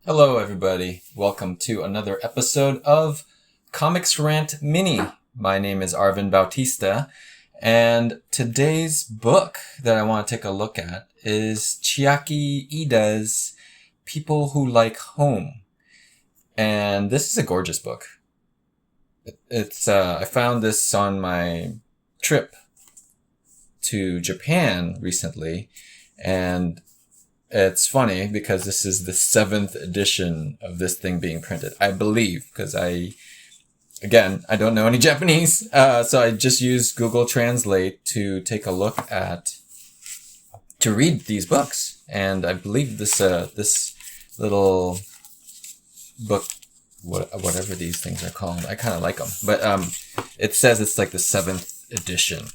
Hello, everybody. Welcome to another episode of Comix Rant Mini. My name is Arvin Bautista, and today's book that I want to take a look at is Chiaki Ida's People Who Like Home. And this is a gorgeous book. I found this on my trip to Japan recently, and it's funny because this is the 7th edition of this thing being printed, I believe, because I don't know any Japanese, so I just used Google Translate to take a look to read these books. And I believe this little book, whatever these things are called, I kind of like them, but it says it's like the 7th edition.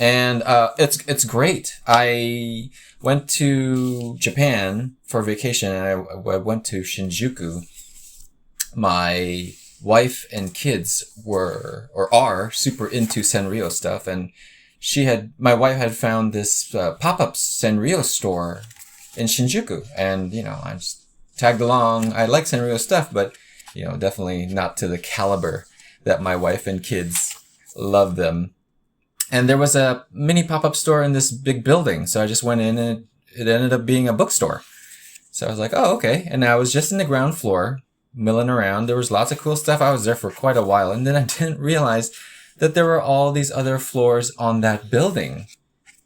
And it's great. I went to Japan for vacation, and I went to Shinjuku. My wife and kids are super into Sanrio stuff, and my wife had found this pop-up Sanrio store in Shinjuku, and I just tagged along. I like Sanrio stuff, but definitely not to the caliber that my wife and kids love them. And there was a mini pop-up store in this big building. So I just went in, and it ended up being a bookstore. So I was like, oh, okay. And I was just in the ground floor, milling around. There was lots of cool stuff. I was there for quite a while. And then I didn't realize that there were all these other floors on that building.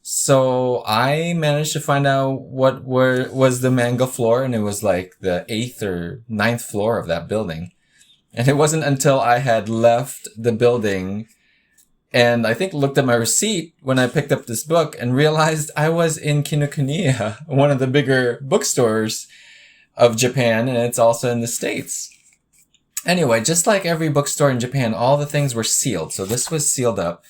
So I managed to find out where was the manga floor. And it was like the 8th or 9th floor of that building. And it wasn't until I had left the building and I think looked at my receipt when I picked up this book and realized I was in Kinokuniya, one of the bigger bookstores of Japan, and it's also in the States. Anyway, just like every bookstore in Japan, all the things were sealed. So this was sealed up.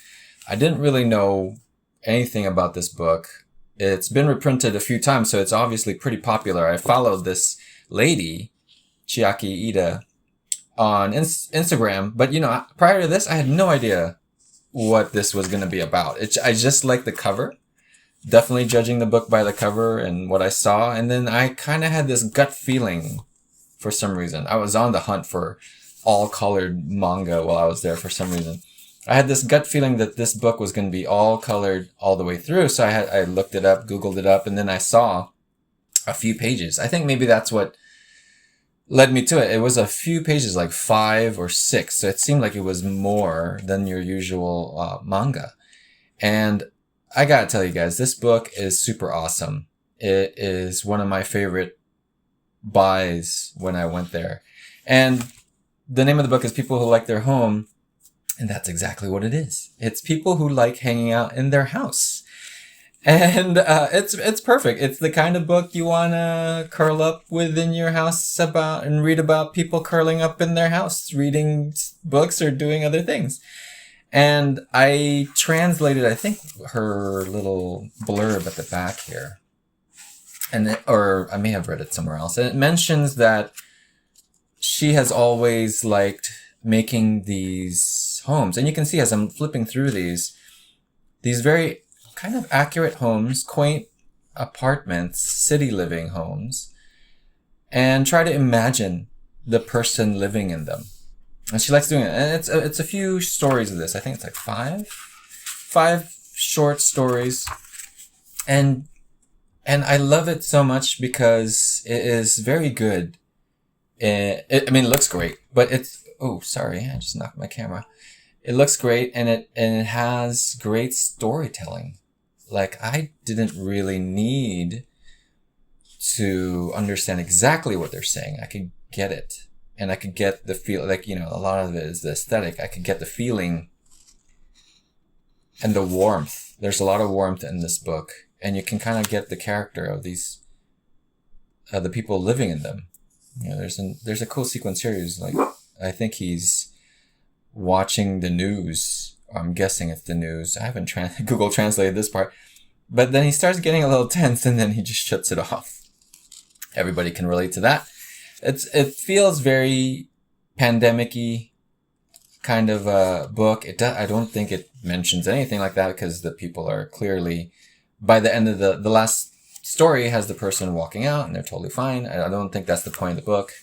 I didn't really know anything about this book. It's been reprinted a few times, so it's obviously pretty popular. I followed this lady, Chiaki Ida, on Instagram, but prior to this, I had no idea what this was going to be about. I just like the cover, definitely judging the book by the cover and what I saw. And then I kind of had this gut feeling for some reason. I was on the hunt for all colored manga while I was there for some reason. I had this gut feeling that this book was going to be all colored all the way through. So I looked it up, Googled it up, and then I saw a few pages. I think maybe that's what led me to it. It was a few pages, like 5 or 6. So it seemed like it was more than your usual manga. And I gotta tell you guys, this book is super awesome. It is one of my favorite buys when I went there. And the name of the book is People Who Like Their Home. And that's exactly what it is. It's people who like hanging out in their house. And it's perfect. It's the kind of book you want to curl up within your house about and read about people curling up in their house, reading books or doing other things. And I translated, I think, her little blurb at the back here. Or I may have read it somewhere else. And it mentions that she has always liked making these homes. And you can see as I'm flipping through these very kind of accurate homes, quaint apartments, city living homes, and try to imagine the person living in them. And she likes doing it. And it's a few stories of this. I think it's like five short stories. And I love it so much because it is very good. It looks great, but sorry, I just knocked my camera. It looks great, and it has great storytelling. Like, I didn't really need to understand exactly what they're saying. I could get it. And I could get the feel, like, a lot of it is the aesthetic. I could get the feeling and the warmth. There's a lot of warmth in this book. And you can kind of get the character of these, the people living in them. There's a cool sequence here. He's like, I think he's watching the news. I'm guessing it's the news. I haven't Google translated this part. But then he starts getting a little tense, and then he just shuts it off. Everybody can relate to that. It feels very pandemic-y kind of a book. I don't think it mentions anything like that because the people are clearly, by the end of the last story has the person walking out and they're totally fine. I don't think that's the point of the book.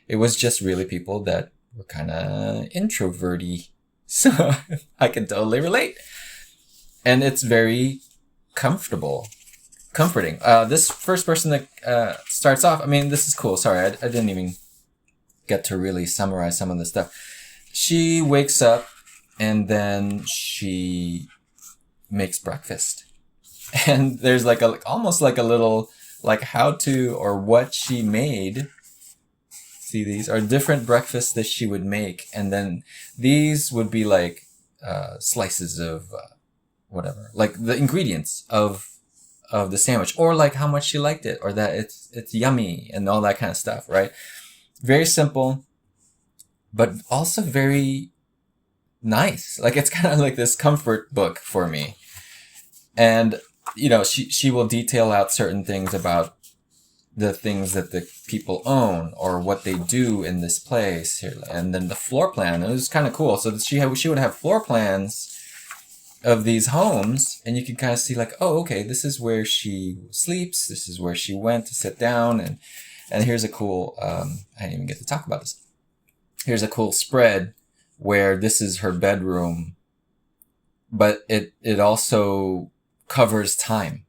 It was just really people that were kind of introverty. So I can totally relate. And it's very comforting. This first person that starts off, I mean, this is cool. Sorry, I didn't even get to really summarize some of this stuff. She wakes up and then she makes breakfast. And there's like almost like a little like how to or what she made. See, these are different breakfasts that she would make, and then these would be like slices of whatever, like the ingredients of the sandwich, or like how much she liked it, or that it's yummy and all that kind of stuff, right? Very simple, but also very nice. Like it's kind of like this comfort book for me. And you know, she will detail out certain things about the things that the people own or what they do in this place here. And then the floor plan, it was kind of cool. So she would have floor plans of these homes, and you can kind of see like, oh, okay, this is where she sleeps. This is where she went to sit down. And here's a cool, I didn't even get to talk about this. Here's a cool spread where this is her bedroom, but it also covers time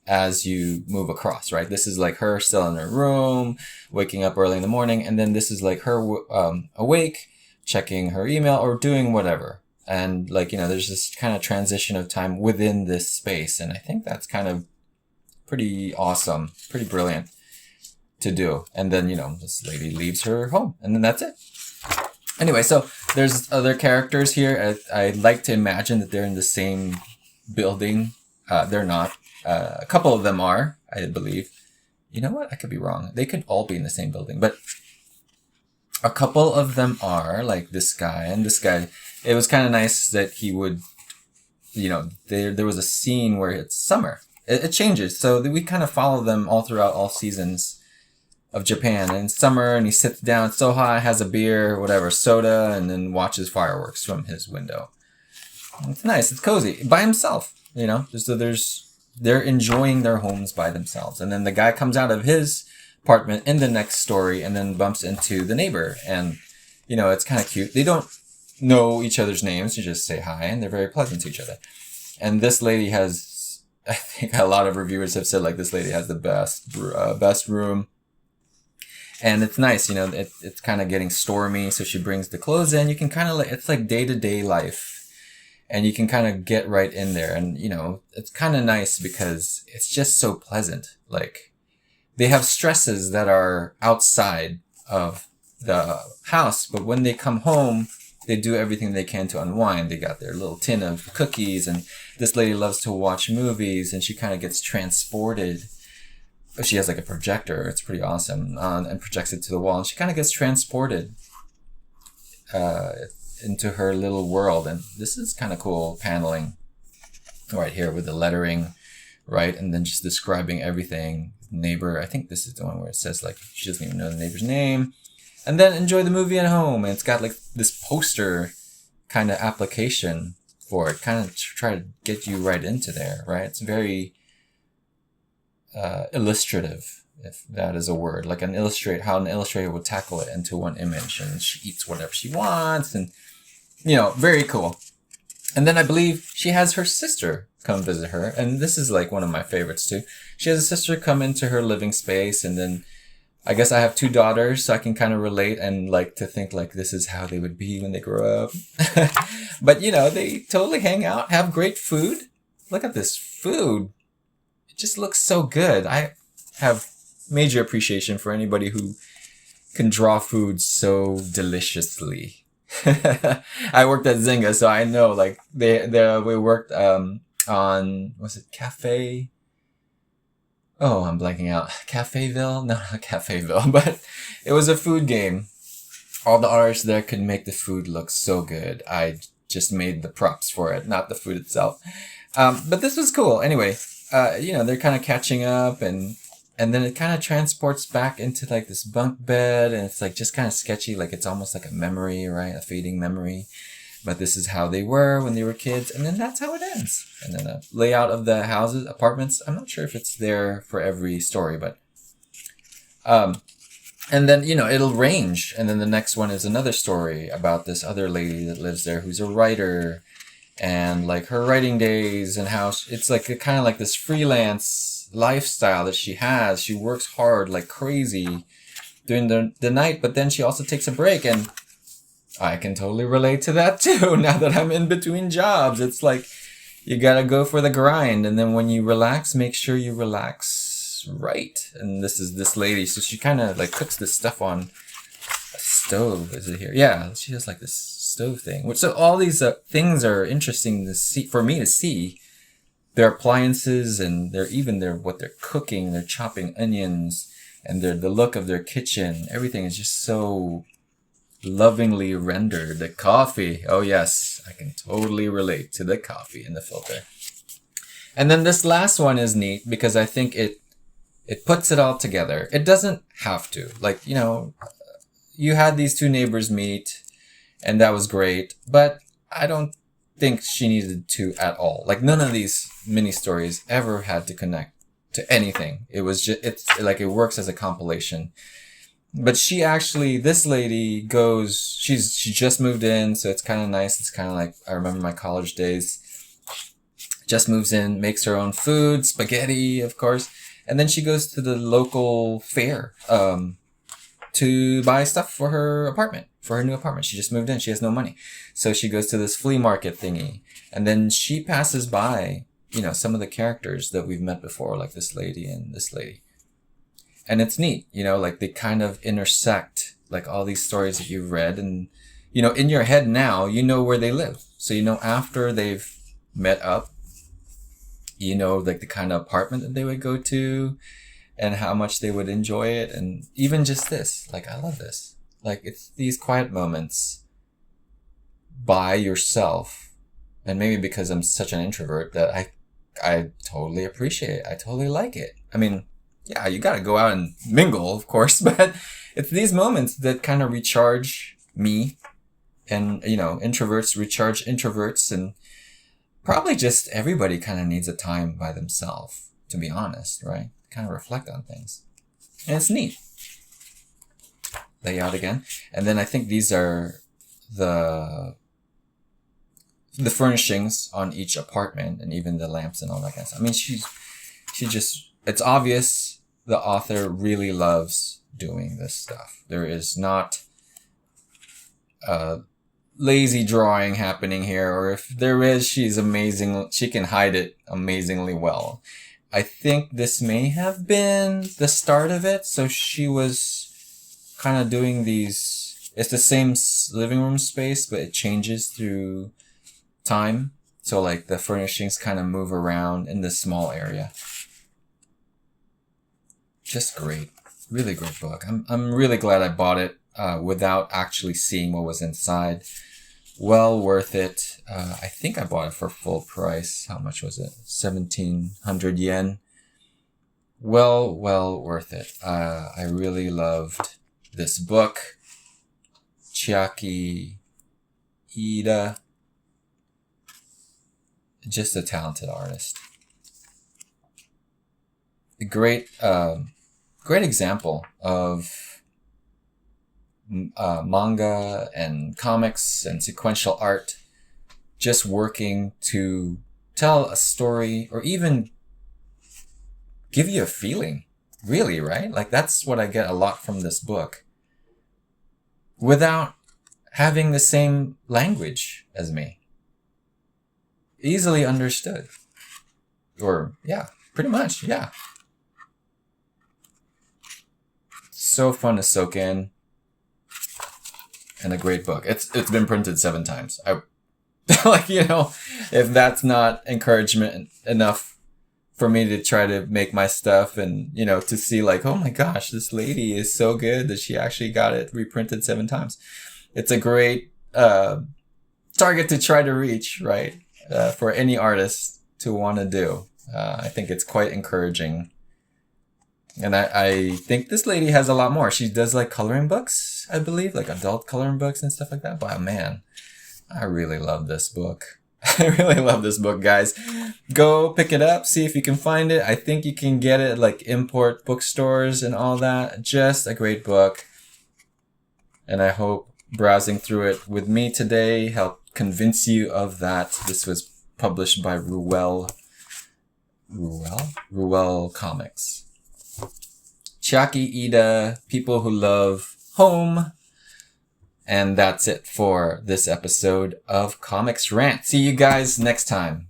as you move across, right? This is like her still in her room, waking up early in the morning, and then this is like her awake, checking her email or doing whatever. And like, you know, there's this kind of transition of time within this space, and I think that's kind of pretty awesome, pretty brilliant to do. And then, you know, this lady leaves her home, and then that's it. Anyway, so there's other characters here. I like to imagine that they're in the same building. They're not. A couple of them are, I believe. You know what? I could be wrong. They could all be in the same building, but a couple of them are, like this guy and this guy. It was kind of nice that he would, you know, there was a scene where it's summer. It changes. So we kind of follow them all throughout all seasons of Japan. And it's summer, and he sits down, it's so hot, has a beer, whatever, soda, and then watches fireworks from his window. It's nice. It's cozy. By himself, you know. So they're enjoying their homes by themselves. And then the guy comes out of his apartment in the next story and then bumps into the neighbor. And, you know, it's kind of cute. They don't know each other's names. You just say hi, and they're very pleasant to each other. And this lady has, I think a lot of reviewers have said, like, this lady has the best room. And it's nice, you know, it's kind of getting stormy. So she brings the clothes in. You can kind of like, it's like day-to-day life. And you can kind of get right in there. And, you know, it's kind of nice because it's just so pleasant. Like, they have stresses that are outside of the house, but when they come home, they do everything they can to unwind. They got their little tin of cookies, and this lady loves to watch movies, and she kind of gets transported. She has like a projector. It's pretty awesome. And projects it to the wall, and she kind of gets transported into her little world. And this is kind of cool paneling right here with the lettering, right? And then just describing everything. Neighbor, I think this is the one where it says like she doesn't even know the neighbor's name. And then enjoy the movie at home. And it's got like this poster kind of application for it, kind of try to get you right into there, right? It's very illustrative, if that is a word, like how an illustrator would tackle it into one image. And she eats whatever she wants, and, you know, very cool. And then I believe she has her sister come visit her, and this is like one of my favorites too. She has a sister come into her living space, and then I guess I have 2 daughters, so I can kind of relate and like to think like this is how they would be when they grow up. But, you know, they totally hang out, have great food. Look at this food. It just looks so good. I have major appreciation for anybody who can draw food so deliciously. I worked at Zynga, so I know, like, we worked on, was it Cafe? Oh, I'm blanking out. Caféville? No, not Caféville, but it was a food game. All the artists there could make the food look so good. I just made the props for it, not the food itself. But this was cool. Anyway, you know, they're kind of catching up, and then it kind of transports back into like this bunk bed, and it's like just kind of sketchy, like it's almost like a memory, right? A fading memory. but this is how they were when they were kids, and then that's how it ends. And then the layout of the houses, apartments, I'm not sure if it's there for every story, but and then, it'll range. And then the next one is another story about this other lady that lives there who's a writer, and like her writing days, and how it's like kind of like this freelance lifestyle that she has. She works hard like crazy during the night, but then she also takes a break. And I can totally relate to that too. Now that I'm in between jobs, it's like you gotta go for the grind. And then when you relax, make sure you relax right. And this is this lady. So she kind of like cooks this stuff on a stove. Is it here? Yeah, she has like this stove thing. So all these things are interesting to see, for me to see. Their appliances, and what they're cooking. They're chopping onions, and the look of their kitchen. Everything is just so lovingly rendered. The coffee. Oh yes, I can totally relate to the coffee in the filter. And then this last one is neat because I think it puts it all together. It doesn't have to. Like, you had these two neighbors meet, and that was great, but I don't think she needed to at all. Like, none of these mini stories ever had to connect to anything. It was just, it's like, it works as a compilation. But this lady she just moved in, so it's kind of nice. It's kind of like, I remember my college days. Just moves in, makes her own food, spaghetti, of course. And then she goes to the local fair, to buy stuff for her new apartment. She just moved in. She has no money. So she goes to this flea market thingy. And then she passes by, some of the characters that we've met before, like this lady and this lady. And it's neat, like they kind of intersect, like all these stories that you've read. And, in your head now, where they live. So, after they've met up, like the kind of apartment that they would go to and how much they would enjoy it. And even just this, like, I love this. Like, it's these quiet moments by yourself. And maybe because I'm such an introvert that I totally appreciate it. I totally like it. I mean, yeah, you gotta go out and mingle, of course, but it's these moments that kind of recharge me. And, introverts recharge introverts, and probably just everybody kind of needs a time by themselves, to be honest, right? Kind of reflect on things. And it's neat. Layout again. And then I think these are the furnishings on each apartment, and even the lamps and all that kind of stuff. I mean, it's obvious the author really loves doing this stuff. There is not lazy drawing happening here, or if there is, she's amazing. She can hide it amazingly well. I think this may have been the start of it. So she was kind of doing these, it's the same living room space, but it changes through time. So like the furnishings kind of move around in this small area. Just great. Really great book. I'm really glad I bought it without actually seeing what was inside. Well worth it. I think I bought it for full price. How much was it? 1,700 yen. Well worth it. I really loved this book. Chiaki Ida. Just a talented artist. A great example of manga and comics and sequential art just working to tell a story, or even give you a feeling, really, right? Like, that's what I get a lot from this book, without having the same language as me. Easily understood. Or, yeah, pretty much, yeah. So fun to soak in. And a great book. It's been printed 7 times. I if that's not encouragement enough for me to try to make my stuff, and to see like, oh my gosh, this lady is so good that she actually got it reprinted 7 times. It's a great target to try to reach, right? For any artist to want to do. I think it's quite encouraging. And I think this lady has a lot more. She does like coloring books, I believe, like adult coloring books and stuff like that. But man, I really love this book. I really love this book, guys. Go pick it up, see if you can find it. I think you can get it at like import bookstores and all that. Just a great book. And I hope browsing through it with me today helped convince you of that. This was published by Ruel Comics. Chiaki, Ida, people who love home. And that's it for this episode of Comix Rant. See you guys next time.